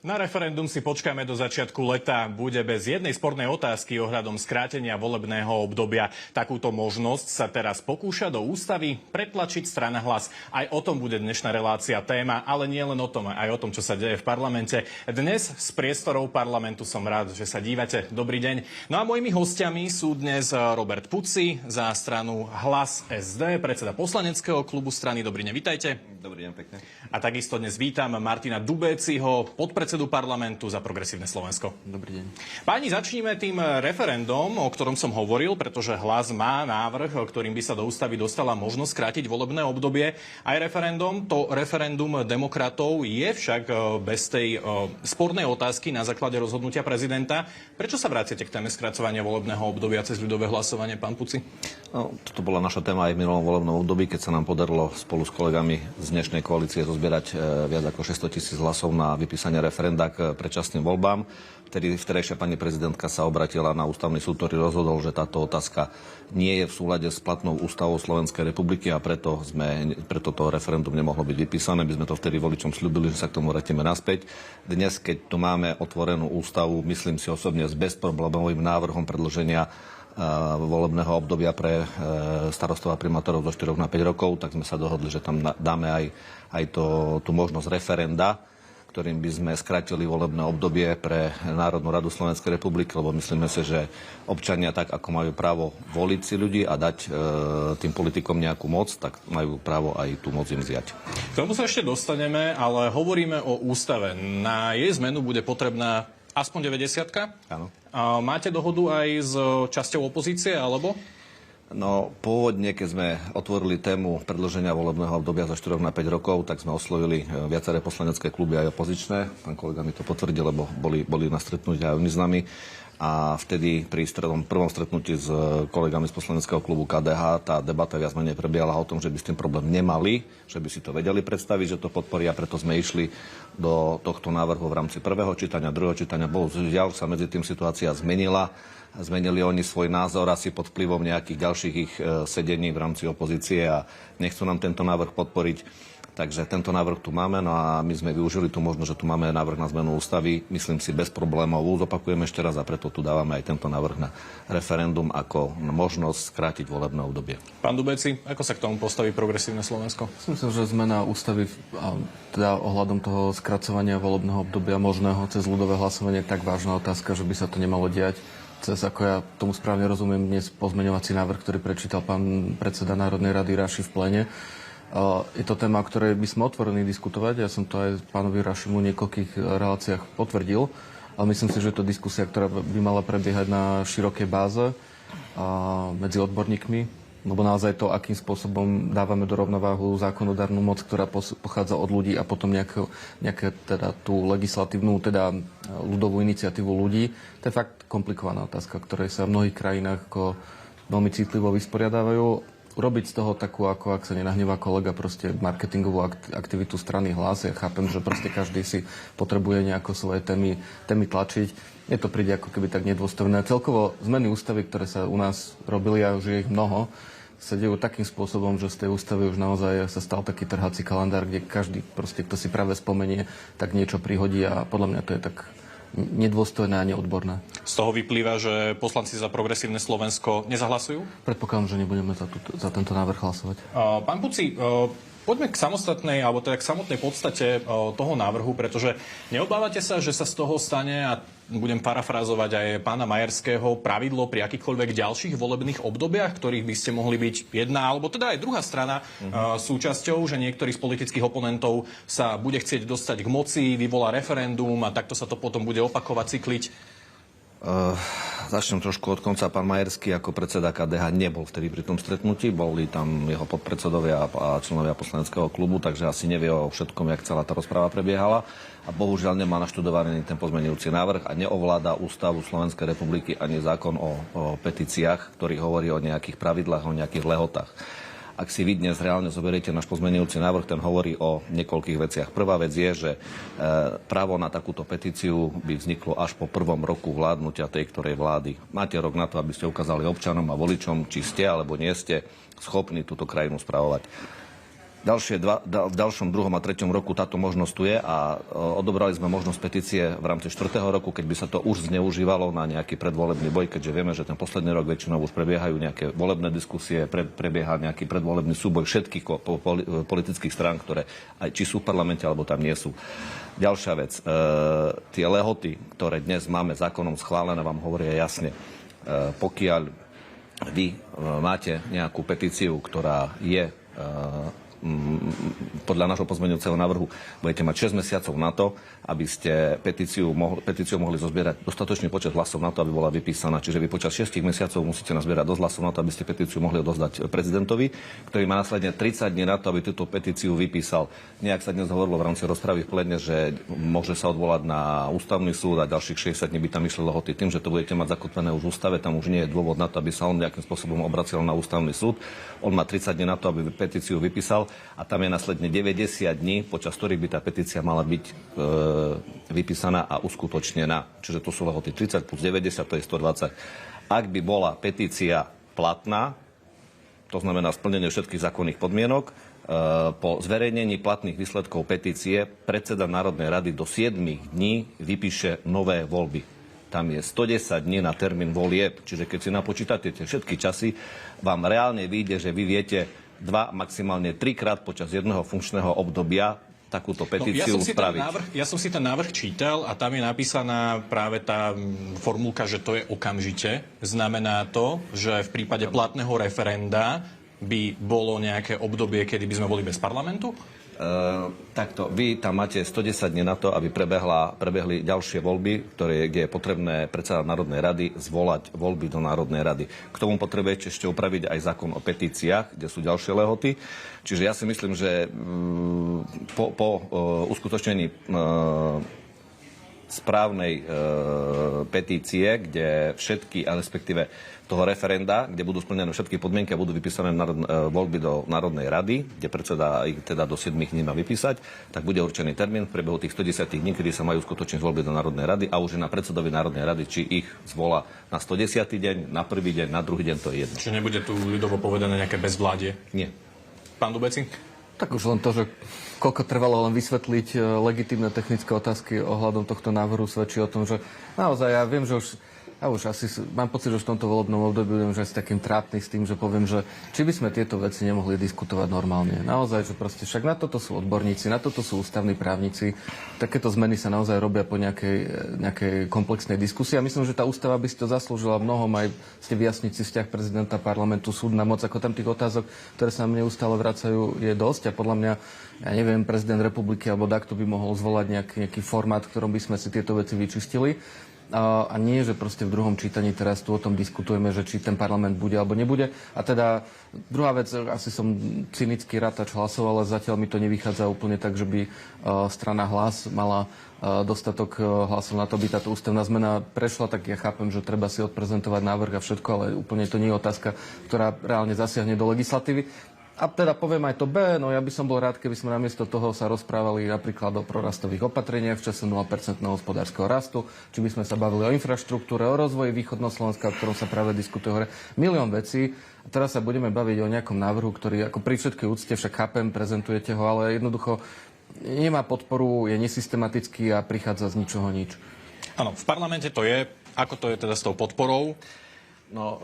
Na referendum si počkáme do začiatku leta. Bude bez jednej spornej otázky ohľadom skrátenia volebného obdobia. Takúto možnosť sa teraz pokúša do ústavy pretlačiť strana Hlas. Aj o tom bude dnešná relácia téma, ale nie len o tom, aj o tom, čo sa deje v parlamente. Dnes z priestorov parlamentu som rád, že sa dívate. Dobrý deň. No a mojimi hostiami sú dnes Robert Puci za stranu Hlas SD, predseda poslaneckého klubu strany. Dobrý deň, vitajte. Dobrý deň, pekne. A takisto dnes vítam Martina Dubéciho, podpredsedu parlamentu za Progresívne Slovensko. Dobrý deň. Páni, začníme tým referendum, o ktorom som hovoril, pretože Hlas má návrh, ktorým by sa do ústavy dostala možnosť skrátiť volebné obdobie. Aj referendum, to referendum demokratov je však bez tej spornej otázky na základe rozhodnutia prezidenta. Prečo sa vrátite k téme skracovania volebného obdobia cez ľudové hlasovanie, pán Puci? No, toto bola naša téma aj v minulom volebnom období, keď sa nám podarilo spolu s kolegami z dnešnej koalície zozbierať viac ako 600 000 hlasov na vypísanie referenda k predčasným voľbám. Vtedy vtedajšia pani prezidentka sa obratila na ústavný súd, ktorý rozhodol, že táto otázka nie je v súlade s platnou ústavou Slovenskej republiky a preto to referendum nemohlo byť vypísané. My sme to vtedy voličom sľúbili, že sa k tomu vrátime naspäť. Dnes, keď tu máme otvorenú ústavu, myslím si osobne s bezproblémovým návrhom predĺženia volebného obdobia pre starostov a primátorov zo 4 na 5 rokov, tak sme sa dohodli, že tam dáme aj tú možnosť referenda, ktorým by sme skrátili volebné obdobie pre Národnú radu Slovenskej republiky, lebo myslíme si, že občania tak, ako majú právo voliť si ľudí a dať tým politikom nejakú moc, tak majú právo aj tú moc im vziať. K tomu sa ešte dostaneme, ale hovoríme o ústave. Na jej zmenu bude potrebná aspoň 90-ka? Áno. Máte dohodu aj s časťou opozície, alebo? No, pôvodne, keď sme otvorili tému predĺženia volebného obdobia za 4 na 5 rokov, tak sme oslovili viaceré poslanecké kluby aj opozičné. Pán kolega mi to potvrdil, lebo boli na stretnutí aj oni s nami. A vtedy pri prvom stretnutí s kolegami z poslaneckého klubu KDH tá debata viac menej prebiehala o tom, že by s tým problém nemali, že by si to vedeli predstaviť, že to podporia, preto sme išli do tohto návrhu v rámci prvého čítania, druhého čítania. Bohužiaľ sa medzi tým situácia zmenila. Zmenili oni svoj názor asi pod vplyvom nejakých ďalších ich sedení v rámci opozície a nechcú nám tento návrh podporiť. Takže tento návrh tu máme, no a my sme využili tu možnosť, že tu máme návrh na zmenu ústavy, myslím si bez problémov. Zopakujem ešte raz a preto tu dávame aj tento návrh na referendum ako možnosť skrátiť volebné obdobie. Pán Dubéci, ako sa k tomu postaví Progresívne Slovensko? Myslím, že zmena ústavy, teda ohľadom toho skracovania volebného obdobia možného cez ľudové hlasovanie je tak vážna otázka, že by sa to nemalo diať. Cez, ako ja tomu správne rozumiem, dnes pozmeňovací návrh, ktorý prečítal pán predseda Národnej rady Raši v plene. Je to téma, o ktorej by sme otvorení diskutovať. Ja som to aj pánovi Rašimu v niekoľkých reláciách potvrdil. Ale myslím si, že je to diskusia, ktorá by mala prebiehať na širokej báze medzi odborníkmi. Lebo naozaj to, akým spôsobom dávame do rovnováhu zákonodárnu moc, ktorá pochádza od ľudí a potom nejaké teda tú legislatívnu, teda ľudovú iniciatívu ľudí, to je fakt komplikovaná otázka, ktorej sa v mnohých krajinách ako veľmi citlivo vysporiadávajú. Urobiť z toho takú, ako ak sa nenahnevá kolega, proste marketingovú aktivitu strany Hlas. Ja chápem, že proste každý si potrebuje nejako svoje témy tlačiť. Mne to príde ako keby tak nedôstojné. Celkovo zmeny ústavy, ktoré sa u nás robili, a už je ich mnoho, sa dejú takým spôsobom, že z tej ústavy už naozaj sa stal taký trhací kalendár, kde každý proste, kto si práve spomenie, tak niečo prihodí a podľa mňa to je tak nedôstojné a neodborné. Z toho vyplýva, že poslanci za Progresívne Slovensko nezahlasujú? Predpokladám, že nebudeme za tento návrh hlasovať. Pán Puci, poďme k samostatnej, alebo teda k samotnej podstate toho návrhu, pretože neobávate sa, že sa z toho stane, a budem parafrázovať aj pána Majerského, pravidlo pri akýchkoľvek ďalších volebných obdobiach, ktorých by ste mohli byť jedna, alebo teda aj druhá strana súčasťou, že niektorý z politických oponentov sa bude chcieť dostať k moci, vyvolá referendum a takto sa to potom bude opakovať, cykliť? Začnem trošku od konca. Pán Majerský ako predseda KDH nebol vtedy pri tom stretnutí. Boli tam jeho podpredsedovia a členovia poslaneckého klubu, takže asi nevie o všetkom, jak celá tá rozpráva prebiehala. A bohužiaľ nemá naštudovaný ten pozmeňujúci návrh a neovláda ústavu Slovenskej republiky ani zákon o petíciách, ktorý hovorí o nejakých pravidlách, o nejakých lehotách. Ak si vy dnes reálne zoberiete náš pozmeňujúci návrh, ten hovorí o niekoľkých veciach. Prvá vec je, že právo na takúto petíciu by vzniklo až po 1. roku vládnutia tej ktorej vlády. Máte rok na to, aby ste ukázali občanom a voličom, či ste alebo nie ste schopní túto krajinu spravovať. V ďalšom, druhom a treťom roku táto možnosť tu je a odobrali sme možnosť petície v rámci 4. roku, keď by sa to už zneužívalo na nejaký predvolebný boj, keďže vieme, že ten posledný rok väčšinou už prebiehajú nejaké volebné diskusie, prebieha nejaký predvolebný súboj všetkých politických strán, ktoré aj či sú v parlamente, alebo tam nie sú. Ďalšia vec, tie lehoty, ktoré dnes máme zákonom schválené, vám hovoria jasne. Pokiaľ vy máte nejakú petíciu, ktorá je podľa nášho pozmeňujúceho návrhu budete mať 6 mesiacov na to, aby ste petíciou mohli zozbierať dostatočný počet hlasov na to, aby bola vypísaná. Čiže vy počas 6 mesiacov musíte nazbierať dosť hlasov na to, aby ste petíciu mohli odozdať prezidentovi, ktorý má následne 30 dní na to, aby túto petíciu vypísal. Nejak sa dnes hovorilo v rámci rozpravy v plene, že môže sa odvolať na ústavný súd a ďalších 60 dní by tam išli lehoty. Tým, že to budete mať zakotvené už v ústave, tam už nie je dôvod na to, aby sa on nejakým spôsobom obracial na ústavný súd. On má 30 dní na to, aby petíciu vypísal. A tam je následne 90 dní, počas ktorých by tá petícia mala byť vypísaná a uskutočnená. Čiže to sú lehoty 30 plus 90, to je 120. Ak by bola petícia platná, to znamená splnenie všetkých zákonných podmienok, po zverejnení platných výsledkov petície predseda Národnej rady do 7 dní vypíše nové voľby. Tam je 110 dní na termín volieb. Čiže keď si napočítate tie všetky časy, vám reálne vyjde, že vy viete 2, maximálne 3 krát počas jedného funkčného obdobia takúto petíciu spraviť. Ja som si ten návrh čítal a tam je napísaná práve tá formulka, že to je okamžite. Znamená to, že v prípade platného referenda by bolo nejaké obdobie, kedy by sme boli bez parlamentu? Takto, vy tam máte 110 dní na to, aby prebehli ďalšie voľby, kde je potrebné predseda Národnej rady zvolať voľby do Národnej rady. K tomu potrebujete ešte upraviť aj zákon o petíciách, kde sú ďalšie lehoty. Čiže ja si myslím, že po uskutočnení správnej petície, kde všetky, respektíve toho referenda, kde budú splnené všetky podmienky a budú vypísané voľby do Národnej rady, kde predseda ich teda do 7 dní má vypísať, tak bude určený termín v priebehu tých 110 dní, kedy sa majú skutočniť voľby do Národnej rady a už je na predsedovi Národnej rady, či ich zvolá na 110. deň, na prvý deň, na druhý deň, to je jedno. Čiže nebude tu ľudovo povedané nejaké bezvládie? Nie. Pán Dubeci? Tak už len to, že koľko trvalo len vysvetliť legitímne technické otázky ohľadom tohto návrhu, svedčí o tom, že naozaj ja viem, že už asi mám pocit, že v tomto volebnom období budem že asi takým trápny s tým, že poviem, že či by sme tieto veci nemohli diskutovať normálne. Naozaj, že proste však na toto sú odborníci, na toto sú ústavní právnici. Takéto zmeny sa naozaj robia po nejakej komplexnej diskusii. A myslím, že tá ústava by si to zaslúžila mnohom aj ste vyjasniť si vzťah prezidenta parlamentu, súdna moc, ako tam tých otázok, ktoré sa nám neustále vracajú, je dosť. A podľa mňa, ja neviem, prezident republiky alebo takto by mohol zvolať nejaký formát, v ktorom by sme si tieto veci vyčistili. A nie, že proste v druhom čítaní teraz tu o tom diskutujeme, že či ten parlament bude alebo nebude. A teda druhá vec, asi som cynický ratač hlasov, ale zatiaľ mi to nevychádza úplne tak, že by strana Hlas mala dostatok hlasov na to, by táto ústavná zmena prešla, tak ja chápem, že treba si odprezentovať návrh a všetko, ale úplne to nie je otázka, ktorá reálne zasiahne do legislatívy. A teda poviem aj to B, no ja by som bol rád, keby sme namiesto toho sa rozprávali napríklad o prorastových opatreniach v čase 0% hospodárskeho rastu, či by sme sa bavili o infraštruktúre, o rozvoji východného Slovenska, o ktorom sa práve diskutuje, milión vecí. A teraz sa budeme baviť o nejakom návrhu, ktorý ako pri všetkej úcte, však chápem, prezentujete ho, ale jednoducho nemá podporu, je nesystematický a prichádza z ničoho nič. Áno, v parlamente to je. Ako to je teda s tou podporou? No,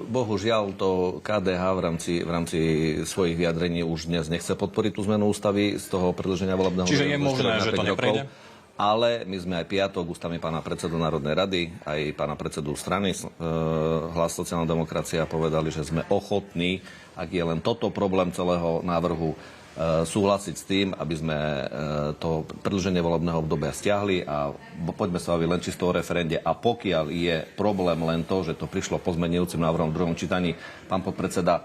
bohužiaľ to KDH v rámci svojich vyjadrení už dnes nechce podporiť tú zmenu ústavy z toho predĺženia volebného. Čiže je možné, že to neprejde? Ale my sme aj piatok ústami pána predsedu Národnej rady, aj pána predsedu strany Hlas sociálna demokracia povedali, že sme ochotní, ak je len toto problém celého návrhu, súhlasiť s tým, aby sme to predĺženie volebného obdobia stiahli a poďme sa baviť len čisto o referende. A pokiaľ je problém len to, že to prišlo pozmeňujúcim návrhom v druhom čítaní, pán podpredseda,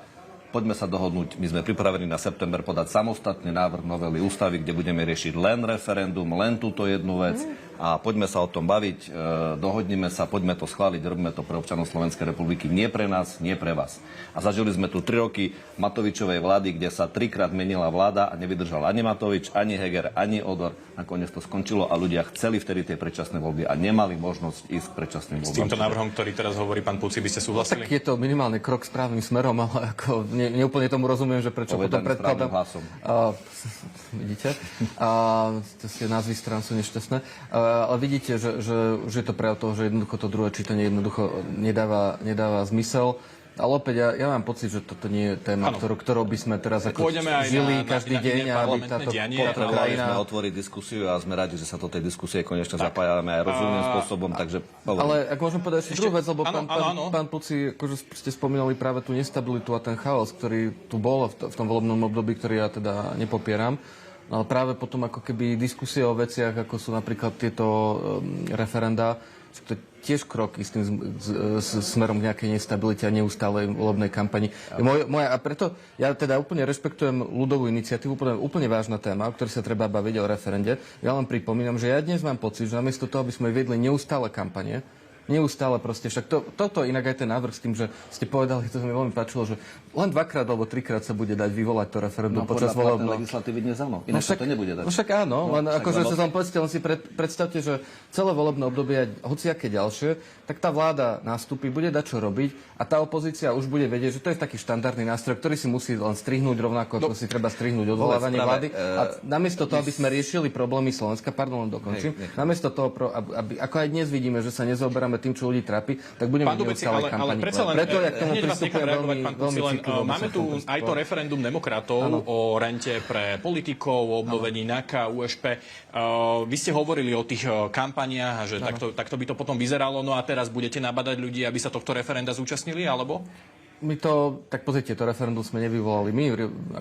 poďme sa dohodnúť. My sme pripravení na september podať samostatný návrh novely ústavy, kde budeme riešiť len referendum, len túto jednu vec. a poďme sa o tom baviť, dohodnime sa, poďme to schváliť, robíme to pre občanov Slovenskej republiky, nie pre nás, nie pre vás. A zažili sme tu 3 roky Matovičovej vlády, kde sa 3-krát menila vláda a nevydržal ani Matovič, ani Heger, ani Odor. Nakoniec to skončilo a ľudia chceli vtedy tie predčasné voľby a nemali možnosť ísť k predčasným voľbám. S týmto návrhom, ktorý teraz hovorí pán Puci, by ste súhlasili? Tak je to minimálne krok správnym smerom, ale ako neúplne tomu rozumiem, že prečo potom predkladám. Vidíte? Názvy strán sú nešťastné. Ale vidíte, že je to práve toho, že jednoducho to druhé čítanie jednoducho nedáva zmysel. Ale opäť, ja mám pocit, že toto nie je téma, ktorou by sme teraz ako žili každý deň, aby táto krajina... sme otvoriť diskusiu a sme radi, že sa do tej diskusie konečne zapájame aj rozumným spôsobom, takže hovorím. Ale ak môžem povedať ešte druhú vec, lebo pán Puci, akože ste spomínali práve tú nestabilitu a ten chaos, ktorý tu bol v tom volebnom období, ktorý ja teda nepopieram. Ale práve potom ako keby diskusie o veciach, ako sú napríklad tieto referenda, to je tiež krok istým smerom k nejakej nestabilite a neustálej volebnej kampani. A preto ja teda úplne rešpektujem ľudovú iniciatívu, úplne vážna téma, o ktorej sa treba baviť o referende. Ja len pripomínam, že ja dnes mám pocit, že namiesto toho, aby sme viedli neustále kampane, neustále proste, však toto inak aj ten návrh s tým, že ste povedali, to sa mi veľmi páčilo, že len 2-krát alebo 3-krát sa bude dať vyvolať to referendum počas volebného. No legislatívy dnes áno, inak sa to nebude dať. No však áno, len akože sa tam povedzte, len si predstavte, že celé volebné obdobie, hociaké ďalšie, tak tá vláda nastúpi, bude dať čo robiť a tá opozícia už bude vedieť, že to je taký štandardný nástroj, ktorý si musí len strihnúť rovnako, ako si treba strihnúť odvolávanie vlády. A namiesto toho, aby sme riešili problémy Slovenska, len dokončím, namiesto toho, aby, ako aj dnes vidíme, že sa nezoberáme tým, čo ľudí trápi, tak budeme neustále kampani. Preto ja k tomu pristupujem veľmi citlivo. Máme tu aj to referendum demokratov o rente pre politikov, o obnovení NAKA, USP. Vy ste hovorili o tých kampaniách a že takto by to potom vyzeralo. No a teraz budete nabadať ľudí, aby sa tohto referenda zúčastnili, alebo? My to, tak pozrite, to referendum sme nevyvolali my,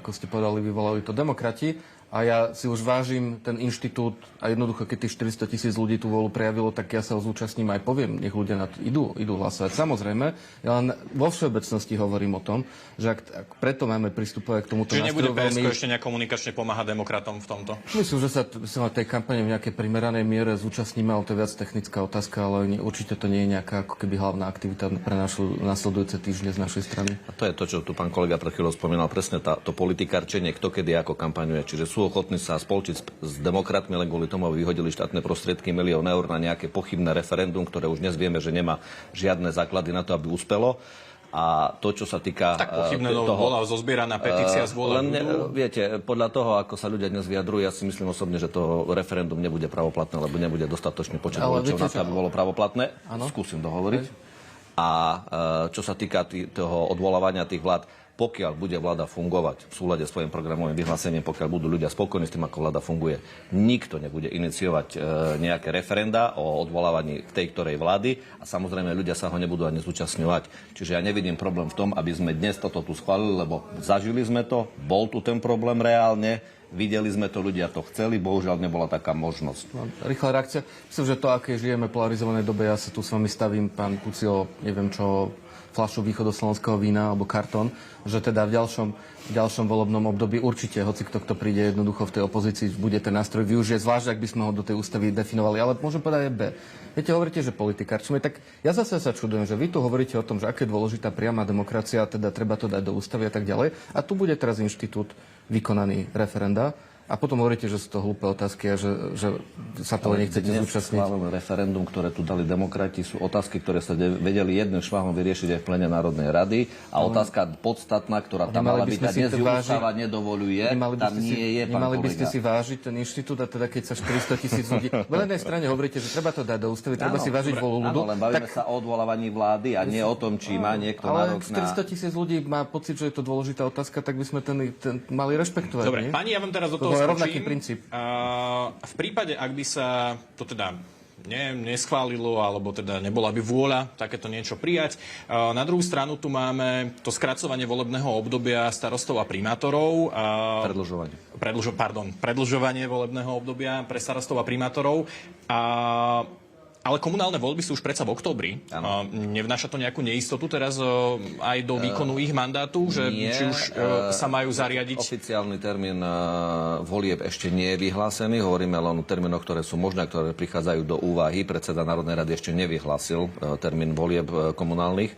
ako ste povedali, vyvolali to demokrati. A ja si už vážim ten inštitút a jednoducho, keď tých 400 000 ľudí tú vôľu prejavilo, tak ja sa ho zúčastním aj poviem, nech ľudia na to idú hlasovať. Samozrejme, ja len vo všeobecnosti hovorím o tom, že ak preto máme pristupovať k tomuto nástroju. Čiže nebude PSK ešte nejak komunikačne pomáhať demokratom v tomto? Myslím, že sa na tej kampane v nejakej primeranej miere zúčastníme, ale to je viac technická otázka, ale určite to nie je nejaká ako keby hlavná aktivita pre nasledujúce týždne z našej strany. A to je to, čo tu pán kolega pred chvíľou spomínal, presne to politikárčenie, kto kedy ako kampaňuje. Čiže sú ochotní sa spolčiť s demokratmi, len kvôli tomu, aby vyhodili štátne prostriedky $1 000 000 na nejaké pochybné referendum, ktoré už dnes vieme, že nemá žiadne základy na to, aby uspelo. A to, čo sa týka... Tak pochybné bola zozbieraná petícia z vôle ľudu. Viete, podľa toho, ako sa ľudia dnes vyjadrujú, ja si myslím osobne, že to referendum nebude pravoplatné, lebo nebude dostatočný počet voličov na to, aby bolo pravoplatné. Skúsim dohovoriť. A čo sa týka toho odvolávania tých vlád, pokiaľ bude vláda fungovať v súlade s svojím programovým vyhlásením, pokiaľ budú ľudia spokojní s tým, ako vláda funguje, nikto nebude iniciovať nejaké referenda o odvolávaní tej ktorej vlády a samozrejme ľudia sa ho nebudú ani zúčastňovať. Čiže ja nevidím problém v tom, aby sme dnes toto tu schválili, lebo zažili sme to, bol tu ten problém reálne, videli sme to, ľudia to chceli, bohužiaľ nebola taká možnosť. Rýchla reakcia. Myslím, že to, aké žijeme v polarizovanej dobe, ja sa tu s vami stavím, pán Pucio, neviem čo, fľašu východoslovenského vína alebo kartón, že teda v ďalšom volebnom období určite, hoci kto príde jednoducho v tej opozícii, bude ten nástroj využiť, zvlášť ak by sme ho do tej ústavy definovali. Ale môžem povedať aj B. Viete, hovoríte, že politikárčime, tak ja zase sa čudujem, že vy tu hovoríte o tom, že aké je dôležitá priama demokracia, teda treba to dať do ústavy a tak ďalej. A tu bude teraz inštitút vykonaný referenda. A potom hovoríte, že sú to hlúpe otázky a že sa toho nechcete zúčastniť. Schválené referendum, ktoré tu dali demokrati, sú otázky, ktoré sa vedeli jedným švahom vyriešiť aj v plene Národnej rady. A otázka podstatná, ktorá tam mala byť, a dnes ju ústava nedovoľuje, tam nie je, pán kolega. Nemali by ste si vážiť ten inštitút, a teda keď sa 400 000 ľudí... V jednej strane hovoríte, že treba to dať do ústavy, treba si vážiť vôľu ľudu. Áno, len bavíme sa o odvolávaní vlády a nie o tom, či má niekto nárok na... Ale 400 000 ľudí má pocit, že je to dôležitá otázka, tak by sme ten mali rešpektovať. Dobre, pani, ja vám teraz do toho rovnaký princíp. V prípade, ak by sa to teda neschválilo, alebo teda nebola by vôľa takéto niečo prijať. Na druhú stranu tu máme to skracovanie volebného obdobia starostov a primátorov. Predĺžovanie volebného obdobia pre starostov a primátorov. Ale komunálne voľby sú už predsa v októbri. Nevnáša to nejakú neistotu teraz aj do výkonu ich mandátu, že či už sa majú zariadiť? Oficiálny termín volieb ešte nie je vyhlásený. Hovoríme len o termínoch, ktoré sú možné, ktoré prichádzajú do úvahy. Predseda Národnej rady ešte nevyhlásil termín volieb komunálnych.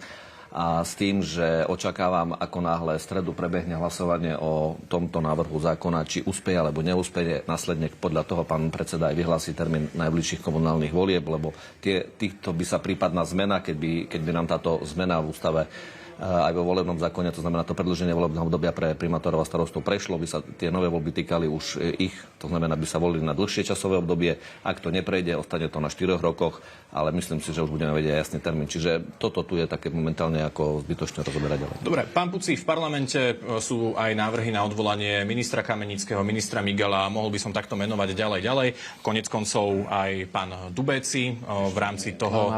A s tým, že očakávam, ako náhle v stredu prebehne hlasovanie o tomto návrhu zákona, či úspeje alebo neúspeje, následne podľa toho pán predseda aj vyhlási termín najbližších komunálnych volieb, lebo týchto by sa prípadná zmena, keď by nám táto zmena v ústave aj vo volebnom zákone, to znamená to predĺženie volebného obdobia pre primátorov a starostov prešlo, by sa tie nové voľby týkali už ich, to znamená, by sa volili na dlhšie časové obdobie. Ak to neprejde, ostane to na 4 rokoch, ale myslím si, že už budeme vedieť jasný termín. Čiže toto tu je také momentálne ako zbytočne rozoberať ďalej. Dobre, pán Puci, v parlamente sú aj návrhy na odvolanie ministra Kamenického, ministra Migala, mohol by som takto menovať ďalej. Konec koncov aj pán Dubeci v rámci toho...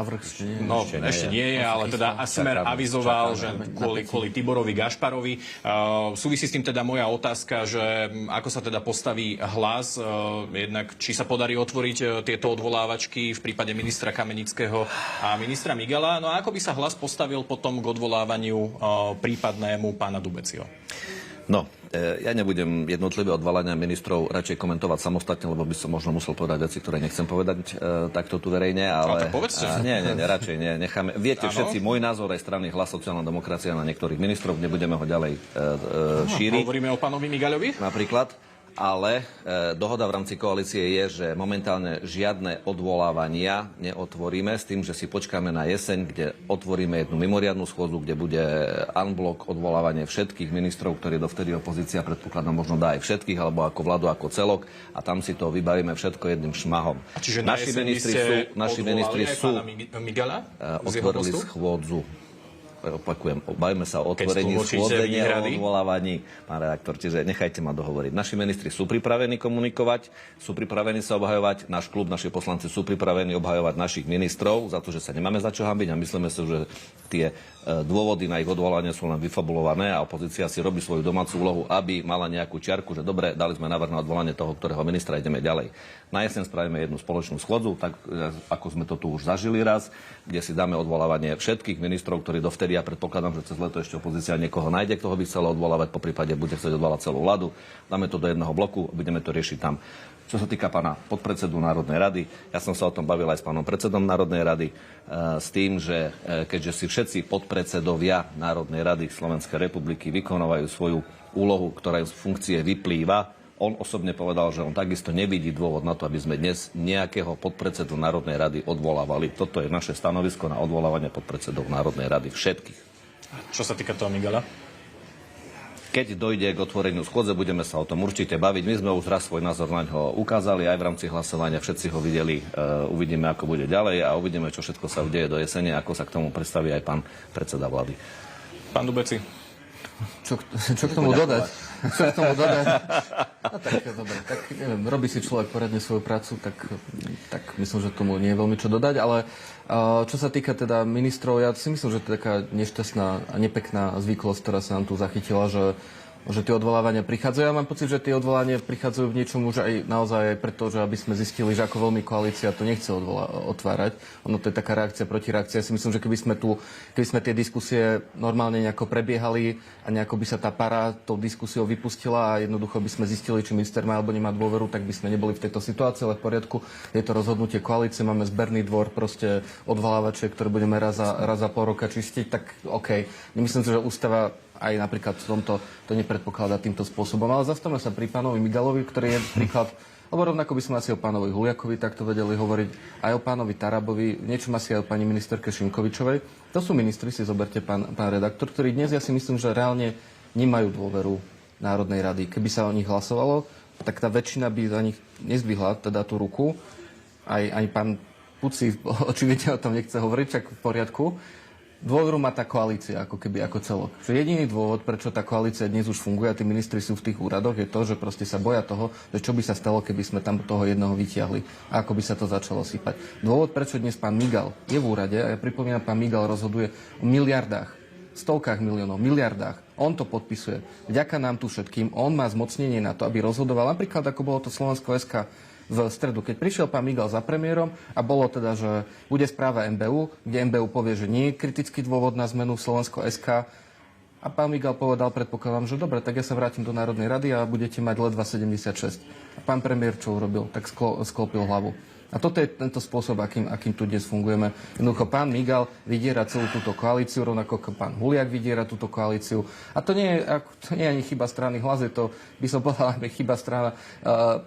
Ešte nie je, ale teda Smer avizoval, že kvôli Tiborovi Gašparovi. Súvisí s tým teda moja otázka, že ako sa teda postaví Hlas, jednak či sa podarí otvoriť tieto odvolávačky v prípade ministra Kamenického a ministra Migala. No a ako by sa Hlas postavil potom k odvolávaniu prípadnému pána Dubeciho? No, ja nebudem jednotlivé odvolania ministrov radšej komentovať samostatne, lebo by som možno musel povedať veci, ktoré nechcem povedať takto tu verejne, ale... tak povedzte. Nie, radšej nie, necháme. Viete všetci, môj názor aj strany Hlas, sociálna demokracia na niektorých ministrov, nebudeme ho ďalej šíriť. Hovoríme o pánovi Migalovi? Napríklad. Ale dohoda v rámci koalície je, že momentálne žiadne odvolávania neotvoríme s tým, že si počkáme na jeseň, kde otvoríme jednu mimoriadnu schôdzu, kde bude unblock odvolávanie všetkých ministrov, ktorí dovtedy opozícia predpokladám možno dá aj všetkých, alebo ako vládu, ako celok, a tam si to vybavíme všetko jedným šmahom. A čiže naši ministri sú Migala? Otvorili schôdzu. Opakujem, bavíme sa o otvorení schôdzenia, o odvolávaní, pán redaktor, čiže nechajte ma dohovoriť. Naši ministri sú pripravení komunikovať, sú pripravení sa obhajovať, náš klub, naši poslanci sú pripravení obhajovať našich ministrov za to, že sa nemáme za čo hanbiť a myslíme si, že tie dôvody na ich odvolanie sú len vyfabulované a opozícia si robí svoju domácu úlohu, aby mala nejakú čiarku, že dobre, dali sme návrh na odvolanie toho, ktorého ministra, ideme ďalej. Na jeseň spravíme jednu spoločnú schôdzu, tak ako sme to tu už zažili raz, kde si dáme odvolávanie všetkých ministrov, ktorí dovtedy, ja predpokladám, že cez leto ešte opozícia niekoho nájde, kto by chcel odvolávať, poprípade bude chcieť odvolať celú vládu. Dáme to do jedného bloku a budeme to riešiť tam. Čo sa týka pána podpredsedu Národnej rady, ja som sa o tom bavil aj s pánom predsedom Národnej rady s tým, že keďže si všetci podpredsedovia Národnej rady Slovenskej republiky vykonávajú svoju úlohu, ktorá z funkcie vyplýva, on osobne povedal, že on takisto nevidí dôvod na to, aby sme dnes nejakého podpredsedu Národnej rady odvolávali. Toto je naše stanovisko na odvolávanie podpredsedov Národnej rady všetkých. Čo sa týka toho Migala? Keď dojde k otvoreniu schôdze, budeme sa o tom určite baviť. My sme už raz svoj názor na ňo ukázali, aj v rámci hlasovania všetci ho videli. Uvidíme, ako bude ďalej a uvidíme, čo všetko sa udeje do jesene, ako sa k tomu predstaví aj pán predseda vlády. Pán Dubeci. Čo k tomu dodať? Čo k tomu dodať? No tak, dobre, tak neviem, robí si človek poriadne svoju prácu, tak myslím, že tomu nie je veľmi čo dodať, ale čo sa týka teda ministrov, ja si myslím, že to je taká nešťastná a nepekná zvyklosť, ktorá sa nám tu zachytila, že tie odvolávania prichádzajú. Ja mám pocit, že tie odvolávania prichádzajú v niečom už aj naozaj aj preto, že aby sme zistili, že ako veľmi koalícia to nechce otvárať. Ono to je taká reakcia, protireakcia. Ja si myslím, že keby sme tie diskusie normálne nejako prebiehali a nejako by sa tá para tou diskusiou vypustila a jednoducho by sme zistili, či minister má alebo nemá dôveru, tak by sme neboli v tejto situácii, ale v poriadku. Je to rozhodnutie koalície, máme zberný dvor, proste odvolávače, ktoré budeme raz za pol roka čistiť, tak OK. Nemyslím si, že ústava aj napríklad v tomto to nepredpokladá týmto spôsobom. Ale zastavme sa pri pánovi Migalovi, ktorý je príklad, alebo rovnako by sme asi o pánovi Huliakovi takto vedeli hovoriť, aj o pánovi Tarabovi, niečo asi aj o pani ministerke Šimkovičovej. To sú ministri, si zoberte pán redaktor, ktorí dnes, ja si myslím, že reálne nemajú dôveru Národnej rady. Keby sa o nich hlasovalo, tak tá väčšina by za nich nezdvihla teda tú ruku. Aj pán Puci očividne o tom nechce hovoriť, čak v poriadku. Dôveru má tá koalícia ako keby ako celok. Že jediný dôvod, prečo tá koalícia dnes už funguje a tí ministri sú v tých úradoch, je to, že proste sa boja toho, že čo by sa stalo, keby sme tam toho jednoho vytiahli a ako by sa to začalo sypať. Dôvod, prečo dnes pán Migal je v úrade, a ja pripomínam, pán Migal rozhoduje o miliardách, stovkách miliónov, miliardách. On to podpisuje. Vďaka nám tu všetkým, on má zmocnenie na to, aby rozhodoval, napríklad ako bolo to Slovensko SK, v stredu, keď prišiel pán Migal za premiérom a bolo teda, že bude správa MBU, kde MBU povie, že nie je kritický dôvod na zmenu Slovensko SK. A pán Migal povedal, predpokladám, že dobre, tak ja sa vrátim do Národnej rady a budete mať ledva 76. A pán premiér čo urobil? Tak sklopil hlavu. A toto je tento spôsob, akým tu dnes fungujeme. Jednoducho pán Migal vydiera celú túto koalíciu, rovnako ako pán Huliak vydiera túto koalíciu. A to nie je ani chyba strany Hlas, je to, by som povedal, chyba strana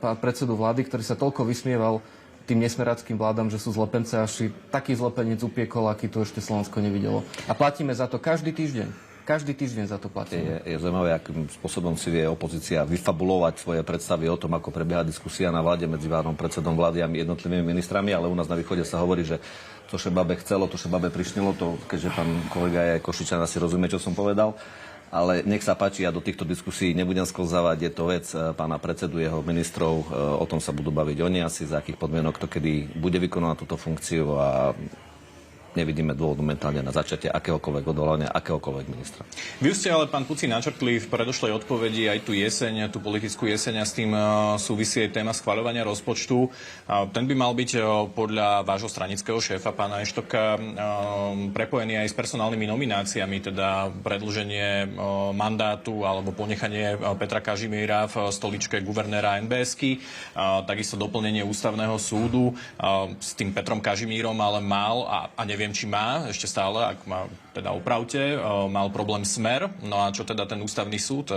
pán predsedu vlády, ktorý sa toľko vysmieval tým nesmeráckým vládam, že sú zlepence, až taký zlepenec upiekol, aký to ešte Slovensko nevidelo. A platíme za to každý týždeň. Každý týždeň za to platíme. Je zaujímavé, akým spôsobom si vie opozícia vyfabulovať svoje predstavy o tom, ako prebieha diskusia na vláde medzi pánom predsedom vlády a jednotlivými ministrami, ale u nás na východe sa hovorí, že to šebabe chcelo, to šebabe prišnelo, to, keďže pán kolega je Košičan, asi rozumie, čo som povedal. Ale nech sa páči, ja do týchto diskusí nebudem sklzávať, je to vec pána predsedu, jeho ministrov, o tom sa budú baviť oni asi, za akých podmienok to kedy bude vykonávať túto funkciu a nevidíme dôvod momentálne na začatie akéhokoľvek odvolania, akéhokoľvek ministra. Vy ste ale, pán Puci, načrtli v predošlej odpovedi aj tú jeseň, tú politickú jeseň a s tým súvisí aj téma schvaľovania rozpočtu. Ten by mal byť podľa vášho stranického šéfa, pána Eštoka, prepojený aj s personálnymi nomináciami, teda predĺženie mandátu alebo ponechanie Petra Kažimíra v stoličke guvernéra NBS-ky, takisto doplnenie ústavného súdu. S tým Petrom Kažimírom ale mal a neviem, či má ešte stále, ak má, teda opravte, mal problém Smer. No a čo teda ten ústavný súd?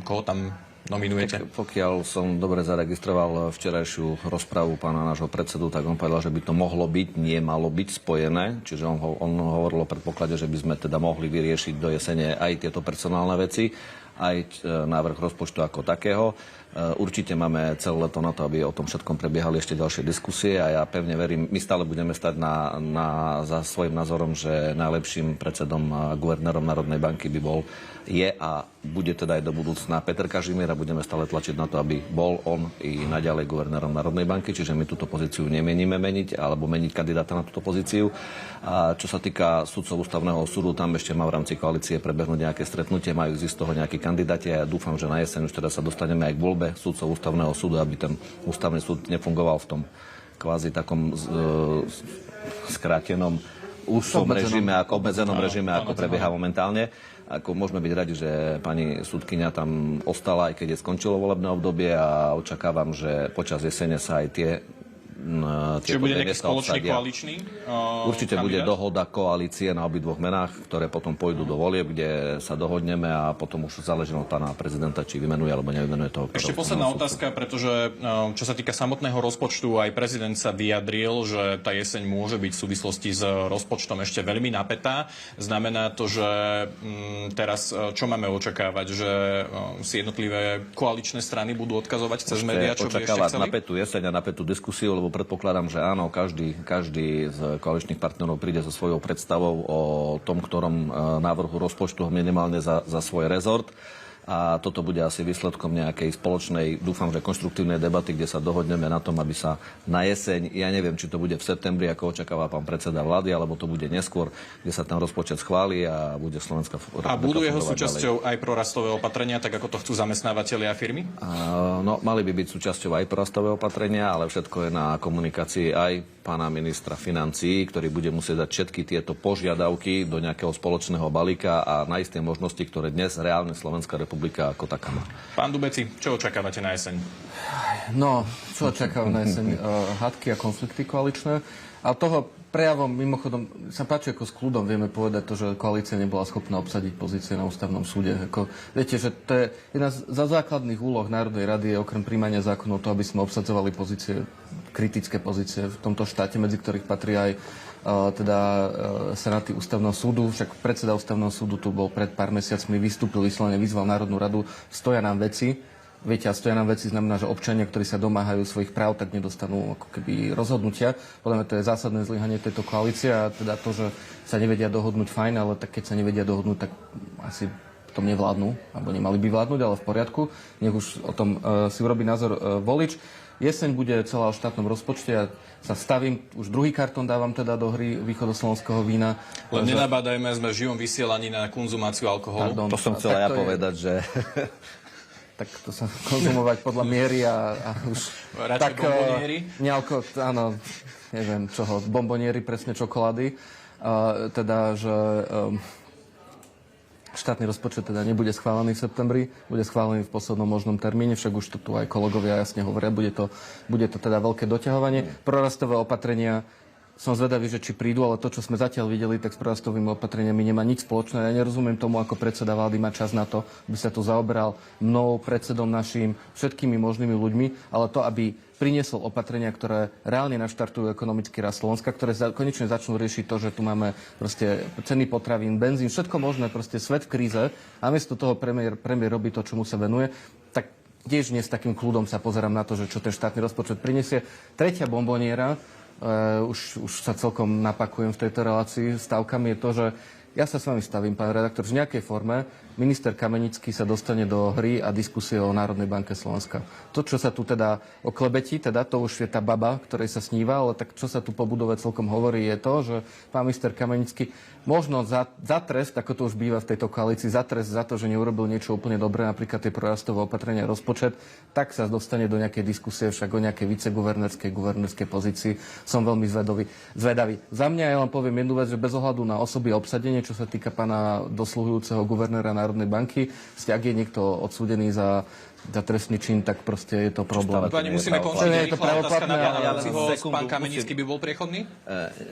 Koho tam nominujete? Pokiaľ som dobre zaregistroval včerajšiu rozpravu pána nášho predsedu, tak on povedal, že by to mohlo byť, nie malo byť spojené. Čiže on hovoril o predpoklade, že by sme teda mohli vyriešiť do jesene aj tieto personálne veci, aj návrh rozpočtu ako takého. Určite máme celé leto na to, aby o tom všetkom prebiehali ešte ďalšie diskusie a ja pevne verím, my stále budeme stať za svojím názorom, že najlepším predsedom a guvernérom Národnej banky je a bude teda aj do budúcna Peter Kažimír a budeme stále tlačiť na to, aby bol on i naďalej guvernérom Národnej banky, čiže my túto pozíciu nemienime meniť alebo meniť kandidáta na túto pozíciu. A čo sa týka sudcov ústavného súdu, tam ešte má v rámci koalície prebehnúť nejaké stretnutie, majú z toho nejakí kandidáti a ja dúfam, že na jeseň už teda sa dostaneme aj k voľbe sudcov ústavného súdu, aby ten ústavný súd nefungoval v tom kvázi takom skrátenom úzkom režime, ako obmedzenom režime, ako prebieha momentálne. Ako môžeme byť radi, že pani súdkyňa tam ostala, aj keď je skončilo volebné obdobie a očakávam, že počas jesene sa aj tie čiže bude nejaký spoločný koaličný určite kandidát? Bude dohoda koalície na obidvoch menách, ktoré potom pôjdu do volieb, kde sa dohodneme a potom už záleží od pána prezidenta, či vymenuje alebo nevymenuje toho. Ešte posledná otázka, pretože čo sa týka samotného rozpočtu, aj prezident sa vyjadril, že tá jeseň môže byť v súvislosti s rozpočtom ešte veľmi napätá. Znamená to, že teraz čo máme očakávať, že si jednotlivé koaličné strany budú odkazovať cez médiá, čo by ešte chceli? Napätú jeseň a napätú diskusiu, lebo predpokladám, že áno, každý z koaličných partnerov príde so svojou predstavou o tom, ktorom návrhu rozpočtu minimálne za svoj rezort. A toto bude asi výsledkom nejakej spoločnej, dúfam, že konštruktívnej debaty, kde sa dohodneme na tom, aby sa na jeseň, ja neviem, či to bude v septembri, ako očakáva pán predseda vlády, alebo to bude neskôr, kde sa ten rozpočet schváli a bude Slovenská republika. A budú jeho súčasťou aj prorastové opatrenia, tak ako to chcú zamestnávateľia a firmy? No, mali by byť súčasťou aj prorastové opatrenia, ale všetko je na komunikácii aj pána ministra financií, ktorý bude musieť dať všetky tieto požiadavky do nejakého spoločného balíka a na isté možnosti, ktoré dnes reálne Slovenská republika ako taká má. Pán Dubeci, čo očakávate na jeseň? No, čo očakávam na jeseň? Hádky a konflikty koaličné. A toho prejavom, mimochodom, sa páči, ako s kľudom vieme povedať to, že koalícia nebola schopná obsadiť pozície na ústavnom súde. Viete, že to je jedna z základných úloh Národnej rady, je okrem príjmania zákonov to, aby sme obsadzovali pozície, kritické pozície v tomto štáte, medzi ktorých patrí aj senáty ústavného súdu. Však predseda ústavného súdu tu bol pred pár mesiacmi, vystúpil, vyslovene vyzval Národnú radu, stoja nám veci. Viete, a stoja nám veci znamená, že občania, ktorí sa domáhajú svojich práv, tak nedostanú ako keby rozhodnutia. Podľa mňa to je zásadné zlyhanie tejto koalície a teda to, že sa nevedia dohodnúť, fajn, ale tak keď sa nevedia dohodnúť, tak asi tom nevládnu, alebo nemali by vládnuť, ale v poriadku. Nech už o tom si urobí názor volič. Jeseň bude celá o štátnom rozpočte. Ja sa stavím, už druhý kartón dávam teda do hry východoslovenského vína. Len nenabádajme, sme v živom vysielaní na konzumáciu alkoholu. To som chcel ja povedať, že tak to sa konzumovať podľa miery a už... Radšej bomboniéry? Áno, neviem čoho, bomboniéry, presne čokolády. Teda, že štátny rozpočet teda nebude schválený v septembri, bude schválený v poslednom možnom termíne, však už to tu aj kolegovia jasne hovoria, bude to teda veľké doťahovanie. Prorastové opatrenia, som zvedavý, že či prídu, ale to, čo sme zatiaľ videli, tak s prorastovými opatreniami nemá nič spoločné. Ja nerozumiem tomu, ako predseda vlády má čas na to, aby sa tu zaoberal mnou, predsedom naším, všetkými možnými ľuďmi, ale to, aby priniesol opatrenia, ktoré reálne naštartujú ekonomický rast Slovenska, ktoré konečne začnú riešiť to, že tu máme proste ceny potravín, benzín, všetko možné, proste svet v kríze. A miesto toho premiér robí to, čomu sa venuje. Tak tiež nie s takým kľudom sa pozerám na to, že čo ten štátny rozpočet prinesie. Tretia bomboniera, už sa celkom napakujem v tejto relácii stavkami, je to, že ja sa s vami stavím, pán redaktor, v nejakej forme minister Kamenický sa dostane do hry a diskusie o Národnej banke Slovenska. To, čo sa tu teda oklebetí, teda to už je tá baba, ktorej sa sníva, ale tak čo sa tu po budove celkom hovorí, je to, že pán minister Kamenický možno za trest, ako to už býva v tejto koalícii, za trest za to, že neurobil niečo úplne dobré, napríklad tie prorastové opatrenia, rozpočet, tak sa dostane do nejakej diskusie, však o nejakej viceguvernérskej pozícii. Som veľmi zvedavý. Za mňa ja len poviem jednu vec, že bez ohľadu na osoby a obsadenie, čo sa týka pána dosluhujúceho guvernéra Národnej banky, ak je niekto odsúdený za trestný čin, tak proste je to problém. Pani, musíme končiť. Je to Otázka na pravoplatné, pán Kamenický by bol priechodný?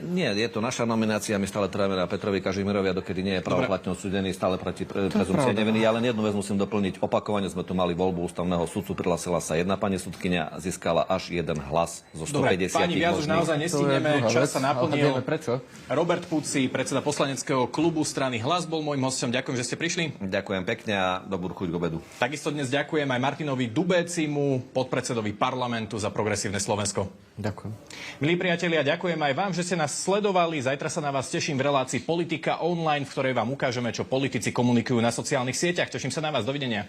Nie, je to naša nominácia. My stále trváme na Petrovi Kažimirovi, a dokedy nie je pravoplatne odsúdený, stále proti prezumcie neviny. Ja len jednu vec musím doplniť. Opakovane sme tu mali voľbu ústavného sudcu, prihlásila sa jedna pani sudkyňa, získala až jeden hlas zo 150. Dobre, pani, viac už naozaj nestihneme. Čas sa naplnil. Prečo? Robert Puci, predseda poslaneckého klubu strany Hlas, bol môjim hosťom. Ďakujem, že ste prišli. Ďakujem pekne a dobrú chuť k obedu. Takisto dnes ďakujem aj Martinovi Dubécimu, podpredsedovi parlamentu za Progresívne Slovensko. Ďakujem. Milí priatelia, ďakujem aj vám, že ste nás sledovali. Zajtra sa na vás teším v relácii Politika online, v ktorej vám ukážeme, čo politici komunikujú na sociálnych sieťach. Teším sa na vás. Dovidenia.